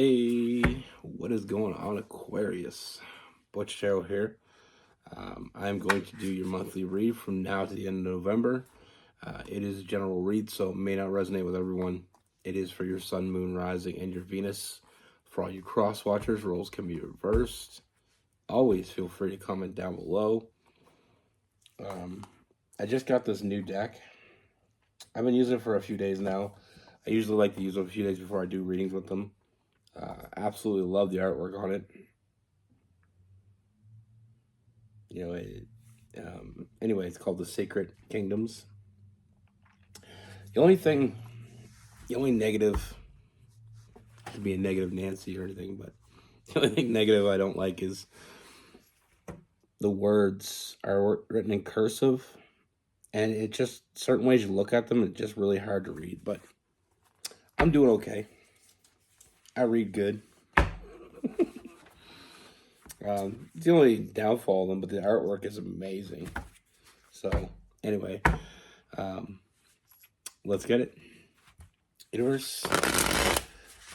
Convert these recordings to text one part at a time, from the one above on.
Hey, what is going on, Aquarius? Butch Tarot here. I'm going to do your monthly read from now to the end of November. It is a general read, so it may not resonate with everyone. It is for your sun, moon, rising, and your Venus. For all you cross watchers, roles can be reversed. Always feel free to comment down below. I just got this new deck. I've been using it for a few days now. I usually like to use it a few days before I do readings with them. Absolutely love the artwork on it. Anyway, it's called the Sacred Kingdoms. The only negative, to be a negative Nancy or anything, but the only thing negative I don't like is the words are written in cursive, and it just, certain ways you look at them, it's just really hard to read, but I'm doing okay. I read good. It's the only downfall of them, but the artwork is amazing. So, anyway, let's get it. Universe,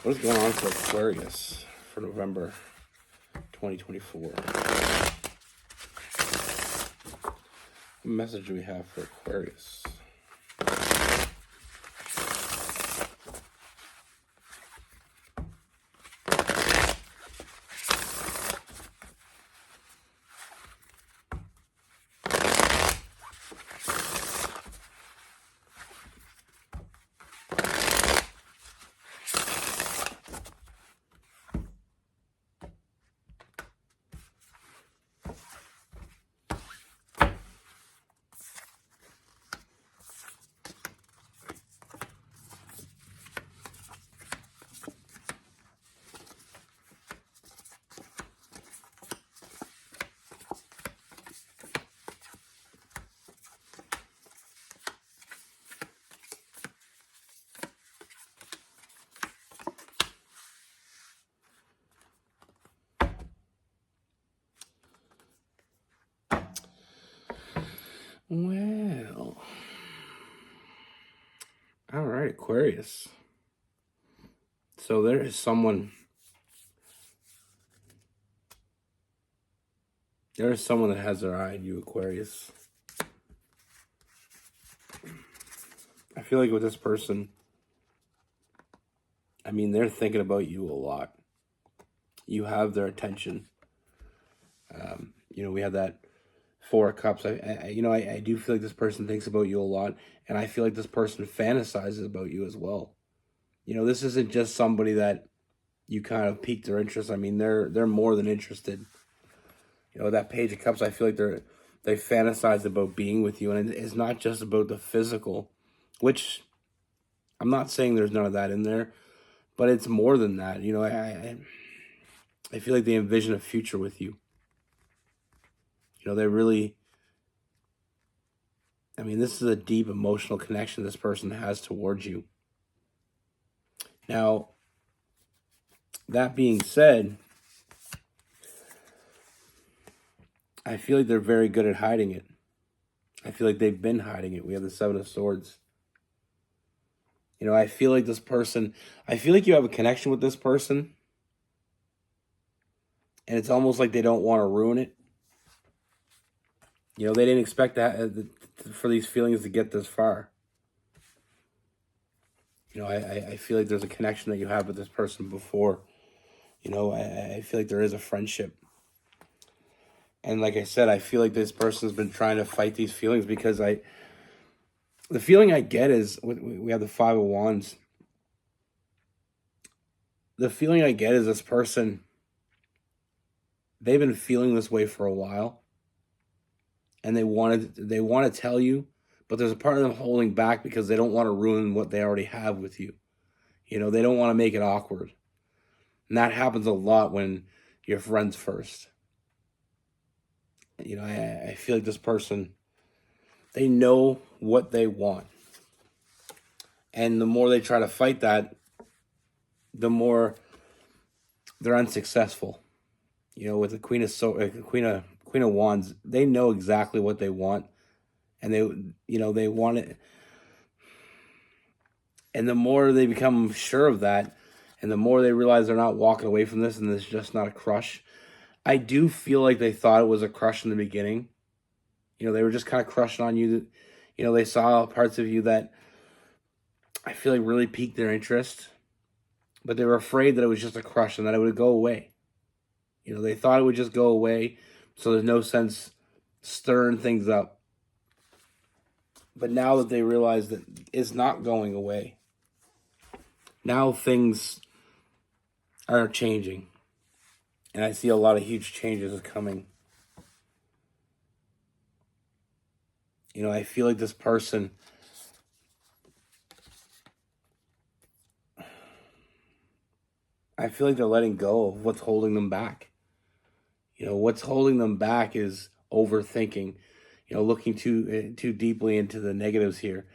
what is going on for Aquarius for November 2024? What message do we have for Aquarius? Well, all right, Aquarius. So there is someone that has their eye on you, Aquarius. I feel like with this person, I mean, they're thinking about you a lot. You have their attention. We have that Four of Cups. I do feel like this person thinks about you a lot, and I feel like this person fantasizes about you as well. This isn't just somebody that you kind of piqued their interest. I mean, they're more than interested. That Page of Cups, I feel like they fantasize about being with you, and it's not just about the physical, which I'm not saying there's none of that in there, but it's more than that. I feel like they envision a future with you. They really, I mean, this is a deep emotional connection this person has towards you. Now, that being said, I feel like they're very good at hiding it. I feel like they've been hiding it. We have the Seven of Swords. I feel like you have a connection with this person, and it's almost like they don't want to ruin it. They didn't expect that for these feelings to get this far. I feel like there's a connection that you have with this person before. I feel like there is a friendship. And like I said, I feel like this person's been trying to fight these feelings because the feeling I get is, we have the Five of Wands. The feeling I get is this person, they've been feeling this way for a while. And they want to tell you, but there's a part of them holding back because they don't want to ruin what they already have with you. They don't want to make it awkward. And that happens a lot when you're friends first. I feel like this person, they know what they want. And the more they try to fight that, the more they're unsuccessful. With the Queen of Wands, they know exactly what they want, and they want it. And the more they become sure of that, And the more they realize they're not walking away from this and it's just not a crush, I do feel like they thought it was a crush in the beginning. You know, they were just kind of crushing on you. You know, they saw parts of you that I feel like really piqued their interest. But they were afraid that it was just a crush and that it would go away. You know, they thought it would just go away, so there's no sense stirring things up. But now that they realize that it's not going away, now things are changing. And I see a lot of huge changes coming. You know, I feel like this person, I feel like they're letting go of what's holding them back. You know, what's holding them back is overthinking, you know, looking too deeply into the negatives here.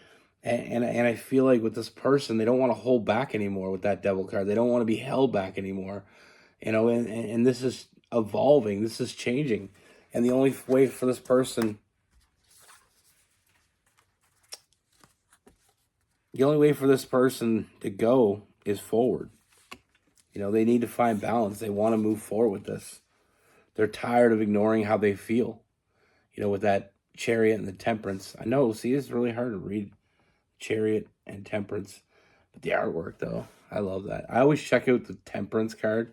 And I feel like with this person, they don't want to hold back anymore with that devil card. They don't want to be held back anymore. You know, and this is evolving. This is changing. And the only way for this person, to go is forward. You know, they need to find balance. They want to move forward with this. They're tired of ignoring how they feel. You know, with that Chariot and the Temperance. I know, see, it's really hard to read Chariot and Temperance. But the artwork, though, I love that. I always check out the Temperance card,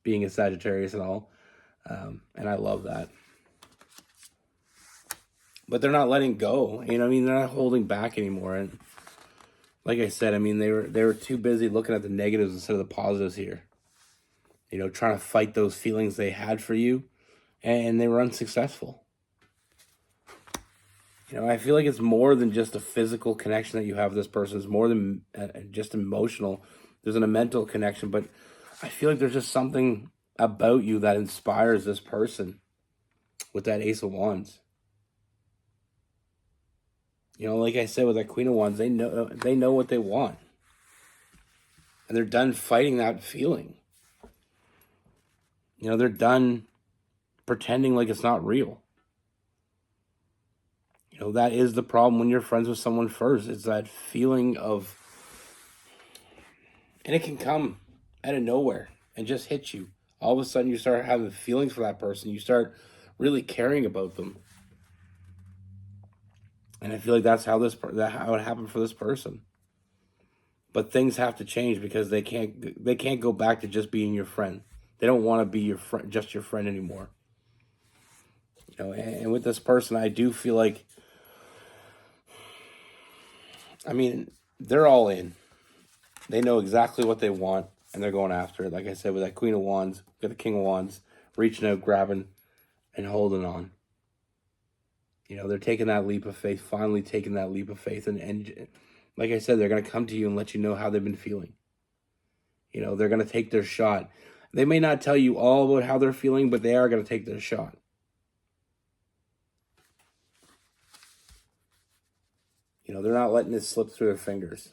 being a Sagittarius and all. And I love that. But they're not letting go. You know, I mean, they're not holding back anymore. And like I said, I mean, they were too busy looking at the negatives instead of the positives here. You know, trying to fight those feelings they had for you, and they were unsuccessful. You know, I feel like it's more than just a physical connection that you have with this person. It's more than just emotional. There's a mental connection, but I feel like there's just something about you that inspires this person with that Ace of Wands. You know, like I said, with that Queen of Wands, they know what they want. And they're done fighting that feeling. You know, they're done pretending like it's not real. You know, that is the problem when you're friends with someone first. It's that feeling of, and it can come out of nowhere and just hit you. All of a sudden you start having feelings for that person. You start really caring about them. And I feel like that's how how it happened for this person. But things have to change because they can't go back to just being your friend. They don't want to be your friend, just your friend anymore. You know, and with this person, I do feel like, I mean, they're all in. They know exactly what they want, and they're going after it. Like I said, with that Queen of Wands, got the King of Wands, reaching out, grabbing, and holding on. You know, they're taking that leap of faith, finally taking that leap of faith. And like I said, they're going to come to you and let you know how they've been feeling. You know, they're going to take their shot. They may not tell you all about how they're feeling, but they are going to take their shot. You know, they're not letting it slip through their fingers.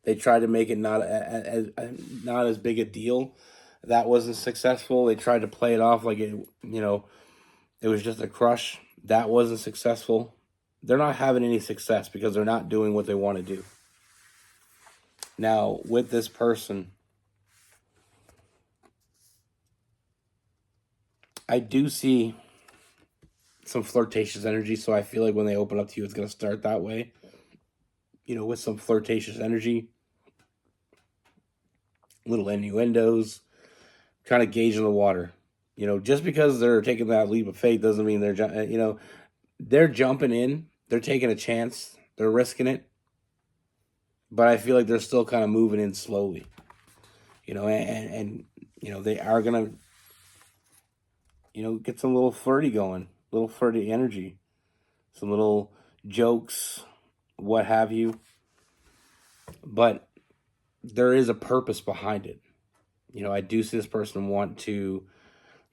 They tried to make it not as big a deal. That wasn't successful. They tried to play it off like it, you know, it was just a crush. That wasn't successful. They're not having any success because they're not doing what they want to do. Now, with this person, I do see some flirtatious energy, so I feel like when they open up to you, it's going to start that way. You know, with some flirtatious energy, little innuendos, kind of gauging the water. You know, just because they're taking that leap of faith doesn't mean they're, you know, they're jumping in. They're taking a chance. They're risking it. But I feel like they're still kind of moving in slowly. You know, and you know, they are going to, you know, get some little flirty going. Little flirty energy. Some little jokes, what have you. But there is a purpose behind it. You know, I do see this person want to,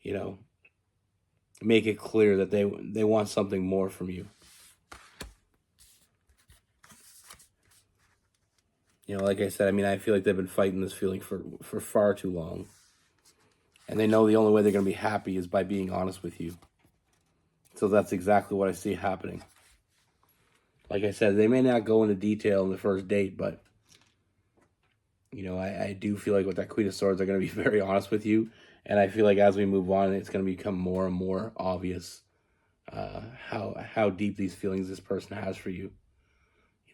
you know, make it clear that they want something more from you. You know, like I said, I mean, I feel like they've been fighting this feeling for far too long. And they know the only way they're going to be happy is by being honest with you. So that's exactly what I see happening. Like I said, they may not go into detail in the first date, but I do feel like with that Queen of Swords, they're going to be very honest with you. And I feel like as we move on, it's going to become more and more obvious how deep these feelings this person has for you.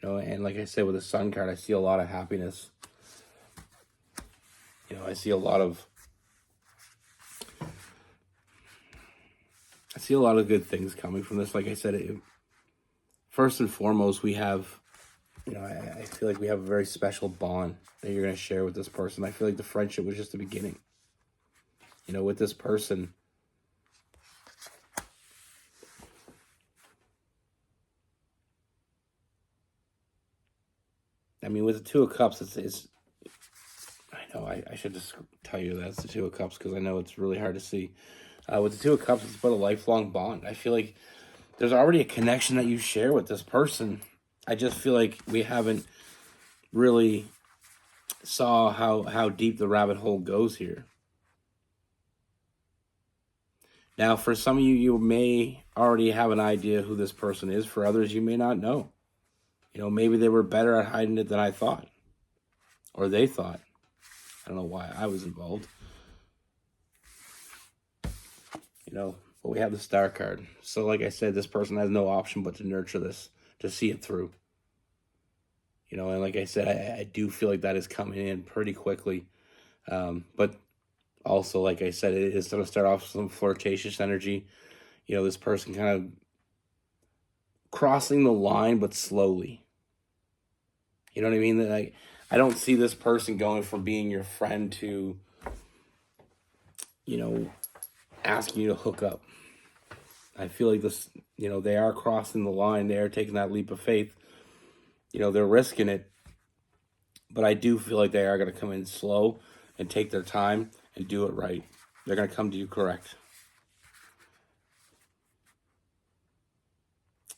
And like I said, with the Sun card, I see a lot of happiness. I see a lot of good things coming from this. Like I said, first and foremost, we have, I feel like we have a very special bond that you're going to share with this person. I feel like the friendship was just the beginning. With this person, I mean, with the Two of Cups, it's I know I should just tell you that's the Two of Cups because I know it's really hard to see. With the Two of Cups, it's about a lifelong bond. I feel like there's already a connection that you share with this person. I just feel like we haven't really saw how deep the rabbit hole goes here. Now, for some of you, you may already have an idea who this person is. For others, you may not know. Maybe they were better at hiding it than I thought. Or they thought. I don't know why I was involved. But we have the Star card. So like I said, this person has no option but to nurture this, to see it through. And like I said, I do feel like that is coming in pretty quickly. But also, like I said, it is going to start off with some flirtatious energy. This person kind of crossing the line, but slowly. You know what I mean? That I don't see this person going from being your friend to, asking you to hook up. I feel like this, they are crossing the line. They are taking that leap of faith. They're risking it. But I do feel like they are going to come in slow and take their time and do it right. They're going to come to you correct.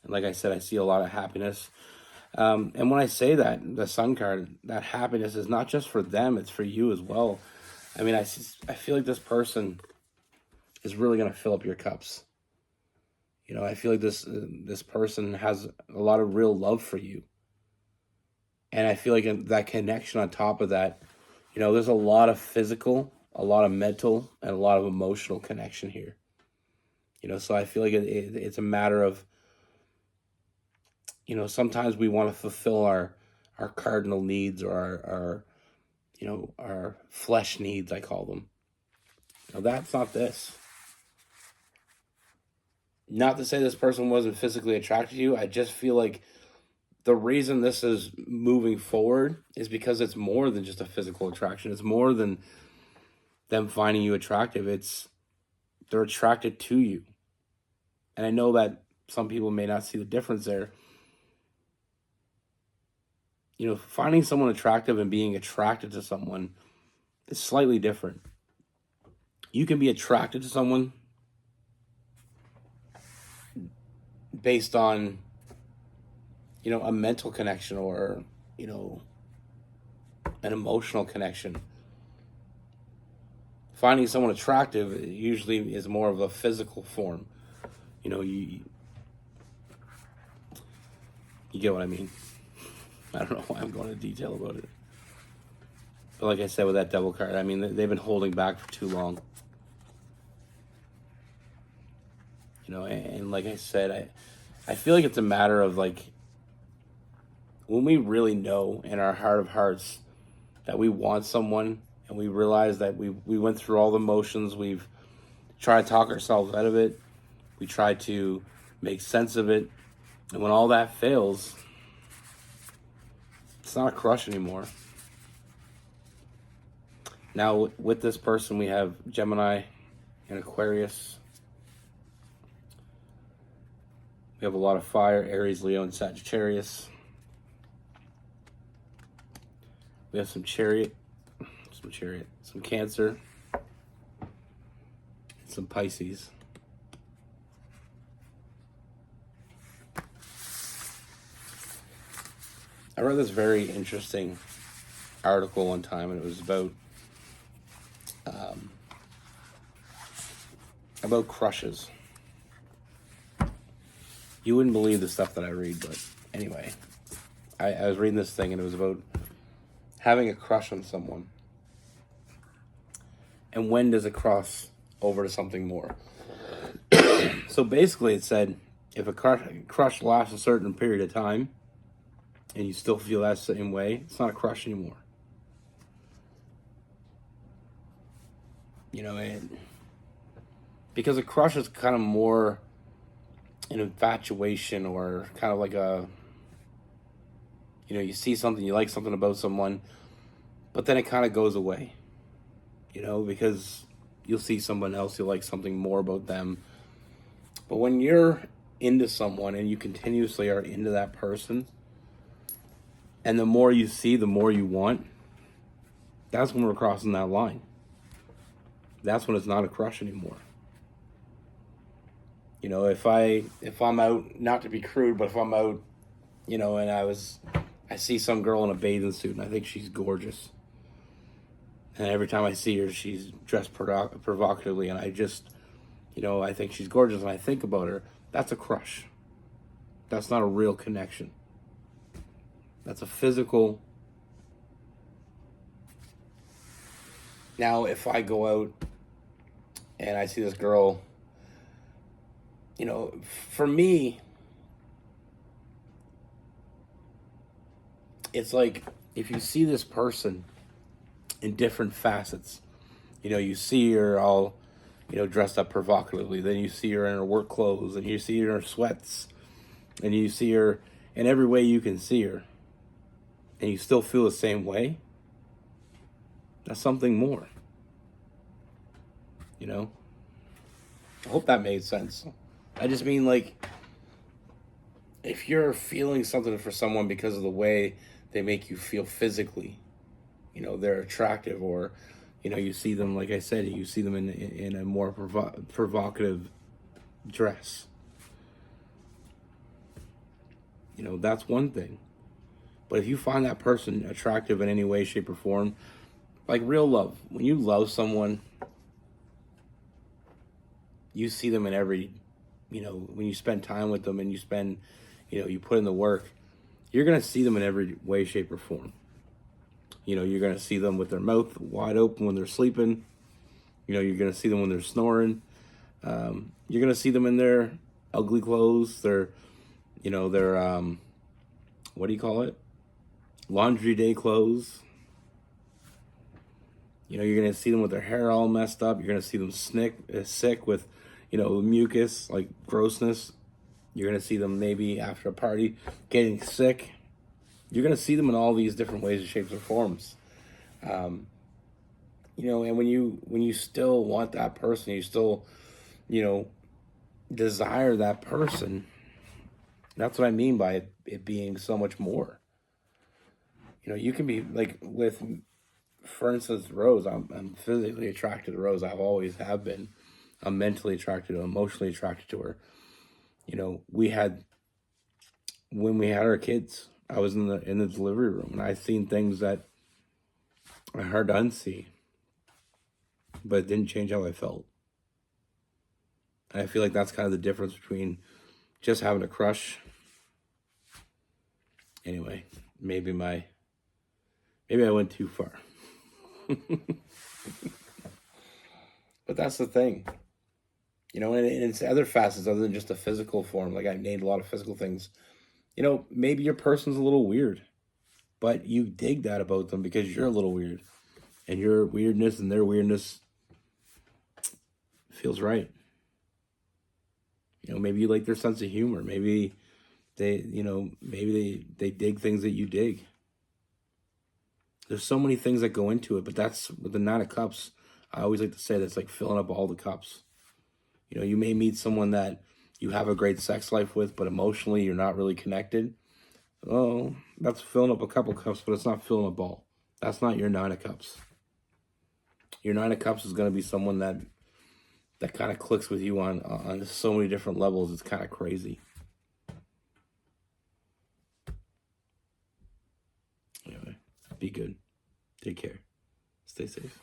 And like I said, I see a lot of happiness. And when I say that, the Sun card, that happiness is not just for them, it's for you as well. I mean, I feel like this person is really going to fill up your cups. I feel like this person has a lot of real love for you. And I feel like that connection on top of that, there's a lot of physical, a lot of mental, and a lot of emotional connection here. So I feel like it's a matter of, sometimes we want to fulfill our cardinal needs or our flesh needs, I call them. That's not this. Not to say this person wasn't physically attracted to you. I just feel like the reason this is moving forward is because it's more than just a physical attraction. It's more than them finding you attractive. They're attracted to you. And I know that some people may not see the difference there. Finding someone attractive and being attracted to someone is slightly different. You can be attracted to someone based on, a mental connection or, an emotional connection. Finding someone attractive usually is more of a physical form. You get what I mean. I don't know why I'm going into detail about it. But like I said, with that Devil card, I mean, they've been holding back for too long. And like I said, I feel like it's a matter of like, when we really know in our heart of hearts that we want someone and we realize that we went through all the motions, we've tried to talk ourselves out of it, we tried to make sense of it, and when all that fails, it's not a crush anymore. Now, with this person, we have Gemini and Aquarius. We have a lot of fire, Aries, Leo, and Sagittarius. We have some Chariot, some Cancer, and some Pisces. I read this very interesting article one time, and it was about crushes. You wouldn't believe the stuff that I read, but anyway, I was reading this thing, and it was about having a crush on someone, and when does it cross over to something more? So basically, it said if a crush lasts a certain period of time, and you still feel that same way, it's not a crush anymore. And because a crush is kind of more an infatuation, or kind of like you see something, you like something about someone, but then it kind of goes away, because you'll see someone else, you'll like something more about them. But when you're into someone and you continuously are into that person, and the more you see, the more you want, that's when we're crossing that line. That's when it's not a crush anymore. If I'm out, not to be crude, but if I'm out, and I see some girl in a bathing suit and I think she's gorgeous, and every time I see her, she's dressed provocatively, and I just, I think she's gorgeous, and I think about her, that's a crush. That's not a real connection. That's a physical. Now, if I go out and I see this girl, for me, it's like if you see this person in different facets, you see her all, dressed up provocatively, then you see her in her work clothes, and you see her in her sweats, and you see her in every way you can see her, and you still feel the same way, that's something more. I hope that made sense. I just mean, like, if you're feeling something for someone because of the way they make you feel physically, they're attractive, or, you see them, like I said, you see them in a more provocative dress. That's one thing. But if you find that person attractive in any way, shape, or form, like real love, when you love someone, you see them in every, when you spend time with them and you spend, you put in the work, you're going to see them in every way, shape, or form. You're going to see them with their mouth wide open when they're sleeping. You're going to see them when they're snoring. You're going to see them in their ugly clothes, their what do you call it? Laundry day clothes. You're going to see them with their hair all messed up. You're going to see them sick with, mucus, like grossness. You're going to see them maybe after a party getting sick. You're going to see them in all these different ways, shapes, or forms. And when you still want that person, you still, desire that person. That's what I mean by it being so much more. You can be like with, for instance, Rose. I'm physically attracted to Rose. I've always have been. I'm mentally attracted to her, emotionally attracted to her. When we had our kids, I was in the delivery room, and I seen things that are hard to unsee, but it didn't change how I felt. And I feel like that's kind of the difference between just having a crush. Anyway, maybe I went too far. But that's the thing. And it's other facets other than just a physical form. Like I named a lot of physical things. Maybe your person's a little weird, but you dig that about them because you're a little weird. And your weirdness and their weirdness feels right. Maybe you like their sense of humor. Maybe maybe they dig things that you dig. There's so many things that go into it, but that's with the Nine of Cups. I always like to say that's like filling up all the cups. You may meet someone that you have a great sex life with, but emotionally you're not really connected. Oh, that's filling up a couple cups, but it's not filling up all. That's not your Nine of Cups. Your Nine of Cups is going to be someone that kind of clicks with you on so many different levels. It's kind of crazy. Anyway, be good. Take care. Stay safe.